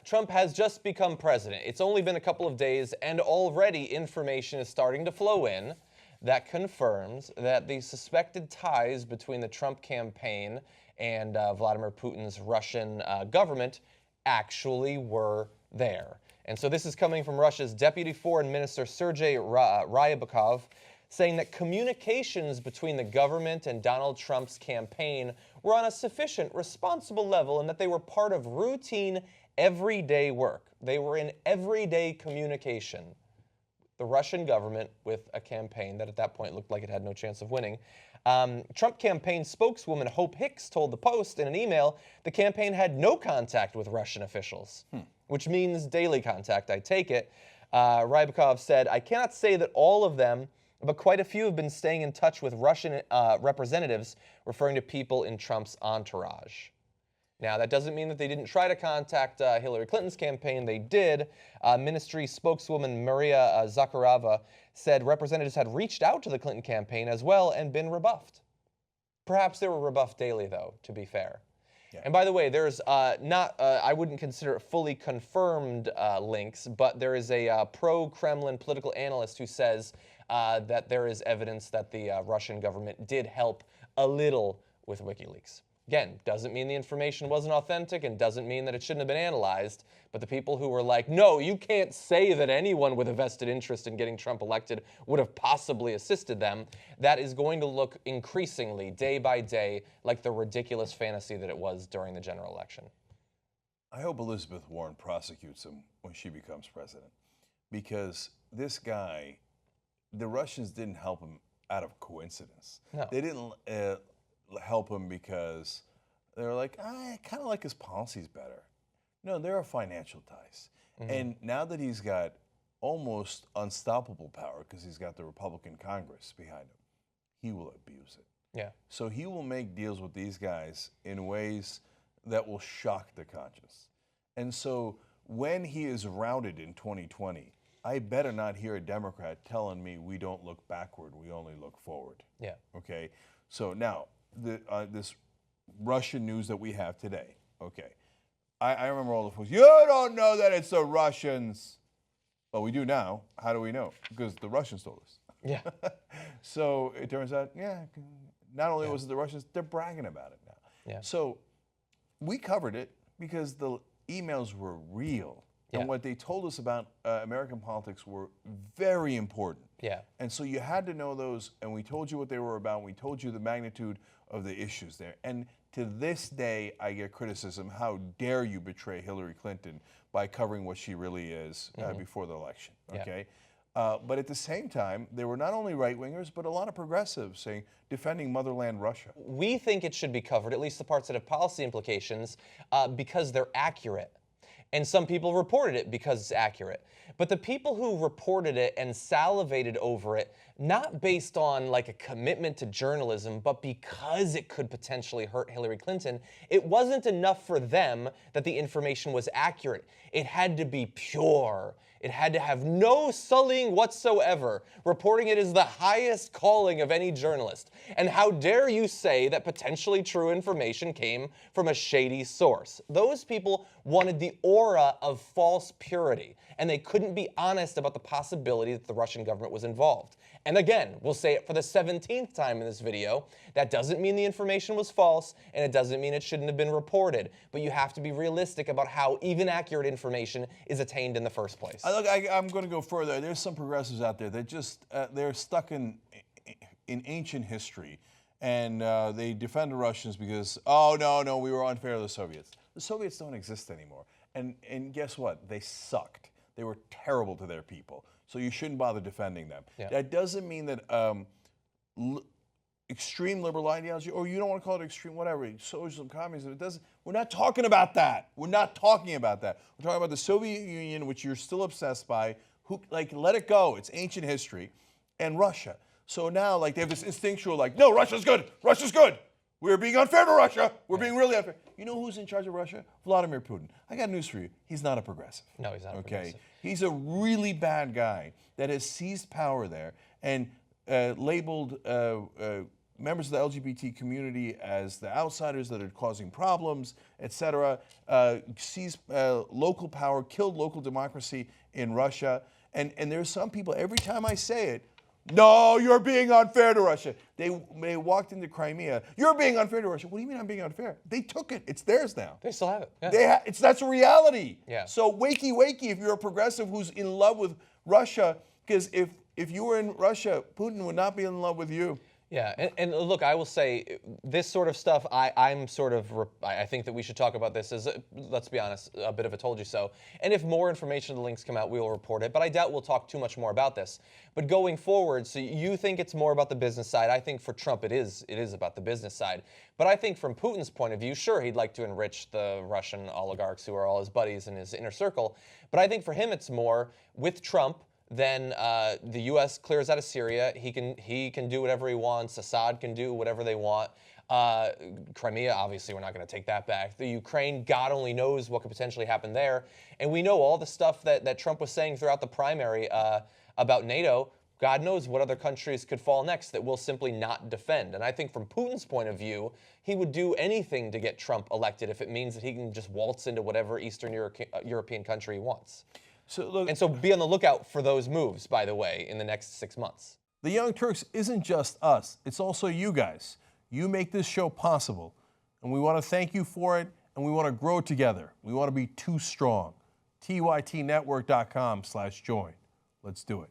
Trump has just become president. It's only been a couple of days, and already information is starting to flow in that confirms that the suspected ties between the Trump campaign and Vladimir Putin's Russian government actually were there. And so this is coming from Russia's Deputy Foreign Minister Sergei Ryabkov, saying that communications between the government and Donald Trump's campaign were on a sufficient, responsible level and that they were part of routine, everyday work. They were in everyday communication. The Russian government with a campaign that at that point looked like it had no chance of winning. Trump campaign spokeswoman Hope Hicks told the Post in an email the campaign had no contact with Russian officials, which means daily contact, I take it. Ryabkov said, "I cannot say that all of them, but quite a few have been staying in touch with Russian representatives," referring to people in Trump's entourage. Now, that doesn't mean that they didn't try to contact Hillary Clinton's campaign. They did. Ministry spokeswoman Maria Zakharova said representatives had reached out to the Clinton campaign as well and been rebuffed. Perhaps they were rebuffed daily, though, to be fair. Yeah. And by the way, there's I wouldn't consider it fully confirmed links, but there is a pro-Kremlin political analyst who says that there is evidence that the Russian government did help a little with WikiLeaks. Again, doesn't mean the information wasn't authentic and doesn't mean that it shouldn't have been analyzed, but the people who were like, no, you can't say that anyone with a vested interest in getting Trump elected would have possibly assisted them, that is going to look increasingly, day by day, like the ridiculous fantasy that it was during the general election. I hope Elizabeth Warren prosecutes him when she becomes president, because this guy, the Russians didn't help him out of coincidence. No. They didn't help him because they were like, I kind of like his policies better. No, there are financial ties. And now that he's got almost unstoppable power because he's got the Republican Congress behind him, he will abuse it. Yeah. So he will make deals with these guys in ways that will shock the conscience. And so when he is routed in 2020, I better not hear a Democrat telling me we don't look backward, we only look forward. Yeah. Okay? So now, this Russian news that we have today, okay. I remember all the folks, you don't know that it's the Russians. Well, we do now. How do we know? Because the Russians told us. Yeah. So it turns out, yeah, not only was it the Russians, they're bragging about it now. Yeah. So we covered it because the emails were real. Yeah. And what they told us about American politics were very important. Yeah. And so you had to know those, and we told you what they were about. We told you the magnitude of the issues there. And to this day, I get criticism. How dare you betray Hillary Clinton by covering what she really is before the election, okay? Yeah. But at the same time, there were not only right-wingers, but a lot of progressives saying, defending motherland Russia. We think it should be covered, at least the parts that have policy implications, because they're accurate. And some people reported it because it's accurate. But the people who reported it and salivated over it, not based on like a commitment to journalism, but because it could potentially hurt Hillary Clinton, it wasn't enough for them that the information was accurate. It had to be pure. It had to have no sullying whatsoever. Reporting it is the highest calling of any journalist. And how dare you say that potentially true information came from a shady source? Those people wanted the aura of false purity, and they couldn't be honest about the possibility that the Russian government was involved. And again, we'll say it for the 17th time in this video, that doesn't mean the information was false, and it doesn't mean it shouldn't have been reported. But you have to be realistic about how even accurate information is attained in the first place. Look, I'm going to go further. There's some progressives out there that just, they're stuck in ancient history, and they defend the Russians because, oh, no, we were unfair to the Soviets. The Soviets don't exist anymore. And guess what? They sucked. They were terrible to their people. So you shouldn't bother defending them. Yeah. That doesn't mean that extreme liberal ideology, or you don't want to call it extreme, whatever, socialism, communism, it doesn't. We're not talking about that. We're not talking about that. We're talking about the Soviet Union, which you're still obsessed by. Let it go. It's ancient history. And Russia. So now, they have this instinctual, no, Russia's good. Russia's good. We're being unfair to Russia. We're being really unfair. You know who's in charge of Russia? Vladimir Putin. I got news for you. He's not a progressive. No, he's not a progressive. He's a really bad guy that has seized power there and labeled members of the LGBT community as the outsiders that are causing problems, etc. Seized local power, killed local democracy in Russia. And there's some people, every time I say it, no, you're being unfair to Russia. They walked into Crimea. You're being unfair to Russia. What do you mean I'm being unfair? They took it. It's theirs now. They still have it. Yeah. That's a reality. Yeah. So wakey, wakey, if you're a progressive who's in love with Russia, because if you were in Russia, Putin would not be in love with you. Yeah, and look, I will say this sort of stuff. I think that we should talk about this as, let's be honest, a bit of a told you so. And if more information, the links come out, we will report it. But I doubt we'll talk too much more about this. But going forward, so you think it's more about the business side. I think for Trump, it is about the business side. But I think from Putin's point of view, sure, he'd like to enrich the Russian oligarchs who are all his buddies in his inner circle. But I think for him, it's more with Trump. Then the U.S. clears out of Syria. He can do whatever he wants. Assad can do whatever they want. Crimea, obviously, we're not going to take that back. The Ukraine, God only knows what could potentially happen there. And we know all the stuff that Trump was saying throughout the primary about NATO. God knows what other countries could fall next that will simply not defend. And I think from Putin's point of view, he would do anything to get Trump elected if it means that he can just waltz into whatever Eastern European country he wants. So be on the lookout for those moves, by the way, in the next 6 months. The Young Turks isn't just us. It's also you guys. You make this show possible. And we want to thank you for it, and we want to grow together. We want to be too strong. TYTnetwork.com/join. Let's do it.